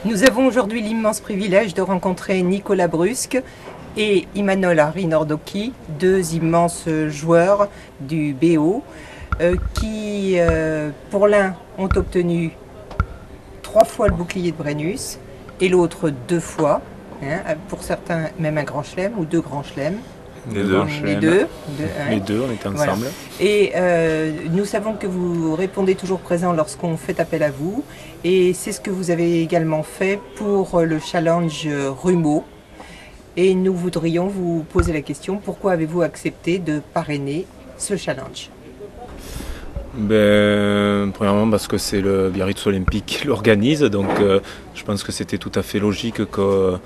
Nous avons aujourd'hui l'immense privilège de rencontrer Nicolas Brusque et Imanol Arinordoki, deux immenses joueurs du BO qui, pour l'un, ont obtenu 3 fois le bouclier de Brennus et l'autre 2 fois, pour certains même un grand chelem ou 2 grands chelems. Les deux. Les deux, on était ensemble. Voilà. Et nous savons que vous répondez toujours présent lorsqu'on fait appel à vous. Et c'est ce que vous avez également fait pour le challenge Rumeau. Et nous voudrions vous poser la question, pourquoi avez-vous accepté de parrainer ce challenge? Premièrement parce que c'est le Biarritz Olympique qui l'organise. Donc je pense que c'était tout à fait logique que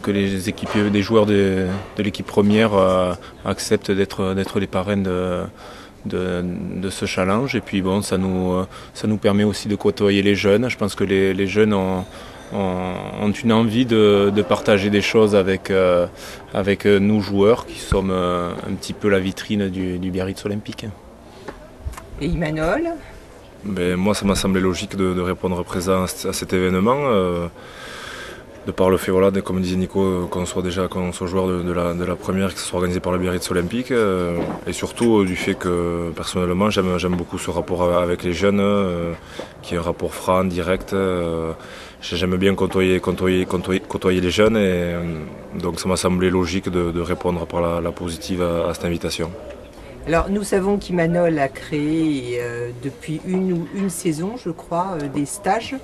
les équipiers, des joueurs de l'équipe première acceptent d'être les parrains de ce challenge. Et puis bon, ça nous permet aussi de côtoyer les jeunes. Je pense que les jeunes ont une envie de partager des choses avec nous joueurs qui sommes un petit peu la vitrine du Biarritz Olympique. Et Imanol? Moi, ça m'a semblé logique de répondre présent à cet événement. De par le fait, comme disait Nico, qu'on soit joueur de la première, que ce soit organisé par le Biarritz Olympique, et surtout du fait que personnellement j'aime beaucoup ce rapport avec les jeunes, qui est un rapport franc, direct. J'aime bien côtoyer les jeunes, et donc ça m'a semblé logique de répondre par la positive à cette invitation. Alors nous savons qu'Imanol a créé depuis une saison, je crois, des stages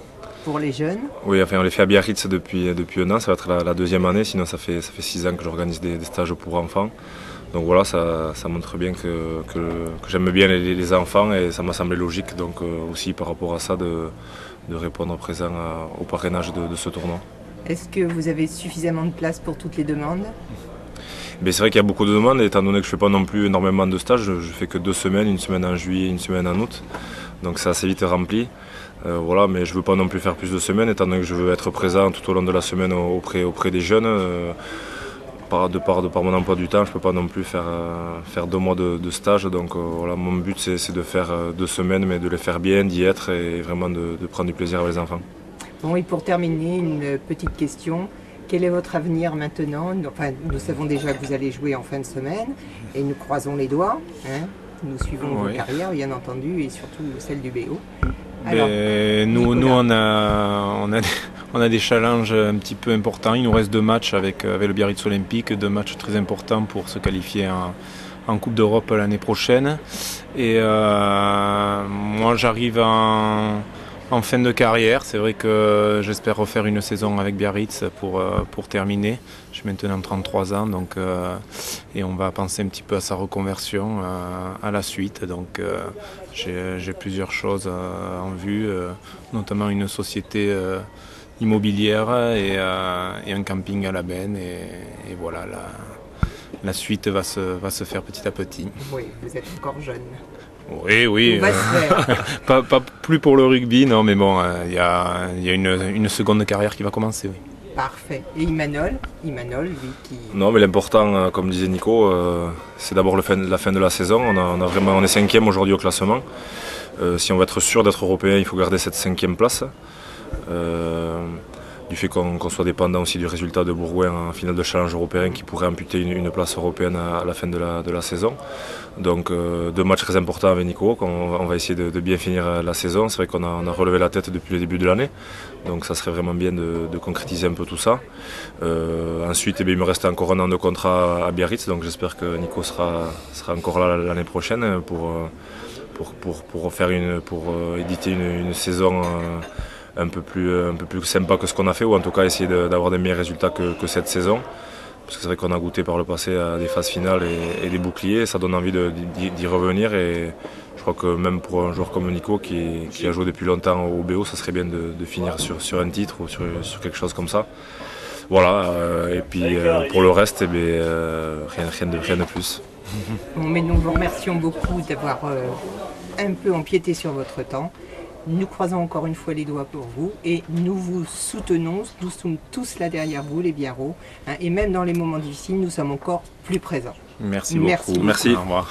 pour les jeunes. Oui, enfin on les fait à Biarritz depuis 1 an, ça va être la 2e année, sinon ça fait 6 ans que j'organise des stages pour enfants. Donc voilà, ça montre bien que j'aime bien les enfants, et ça m'a semblé logique donc aussi par rapport à ça de répondre présent au parrainage de ce tournoi. Est-ce que vous avez suffisamment de place pour toutes les demandes? C'est vrai qu'il y a beaucoup de demandes, étant donné que je ne fais pas non plus énormément de stages, je fais que 2 semaines, une semaine en juillet, une semaine en août, donc c'est assez vite rempli. Mais je ne veux pas non plus faire plus de semaines, étant donné que je veux être présent tout au long de la semaine auprès des jeunes. De par mon emploi du temps, je ne peux pas non plus faire 2 mois de stage. Donc mon but c'est de faire 2 semaines, mais de les faire bien, d'y être et vraiment de prendre du plaisir avec les enfants. Bon, et pour terminer, une petite question. Quel est votre avenir maintenant? Enfin, nous savons déjà que vous allez jouer en fin de semaine et nous croisons les doigts. Nous suivons vos carrières, bien entendu, et surtout celle du BO. Alors, nous on a des challenges un petit peu importants. Il nous reste 2 matchs avec le Biarritz Olympique, 2 matchs très importants pour se qualifier en Coupe d'Europe l'année prochaine. Et moi j'arrive en fin de carrière. C'est vrai que j'espère refaire une saison avec Biarritz pour terminer. J'ai maintenant 33 ans, donc, et on va penser un petit peu à sa reconversion à la suite. Donc j'ai plusieurs choses en vue, notamment une société immobilière et un camping à la Benne. Et voilà, la suite va se faire petit à petit. Oui, vous êtes encore jeune. Oui. pas plus pour le rugby, non, mais bon, il y a une seconde carrière qui va commencer, oui. Parfait. Et Imanol, lui qui... Non, mais l'important, comme disait Nico, c'est d'abord la fin de la saison. On est 5e aujourd'hui au classement. Si on veut être sûr d'être européen, il faut garder cette 5e place. Du fait qu'on soit dépendant aussi du résultat de Bourgoin en finale de challenge européen qui pourrait amputer une place européenne à la fin de la saison. Donc 2 matchs très importants avec Nico, on va essayer de bien finir la saison. C'est vrai qu'on a relevé la tête depuis le début de l'année, donc ça serait vraiment bien de concrétiser un peu tout ça. Ensuite, il me reste encore 1 an de contrat à Biarritz, donc j'espère que Nico sera encore là l'année prochaine pour éditer une saison un peu plus sympa que ce qu'on a fait, ou en tout cas essayer d'avoir des meilleurs résultats que cette saison. Parce que c'est vrai qu'on a goûté par le passé à des phases finales et des boucliers, ça donne envie d'y revenir, et je crois que même pour un joueur comme Nico qui a joué depuis longtemps au BO, ça serait bien de finir sur un titre ou sur quelque chose comme ça. Voilà, et puis pour le reste, rien de plus. Bon, mais nous vous remercions beaucoup d'avoir un peu empiété sur votre temps. Nous croisons encore une fois les doigts pour vous et nous vous soutenons, nous sommes tous là derrière vous, les Biarros, et même dans les moments difficiles, nous sommes encore plus présents. Merci beaucoup. Merci. Au revoir.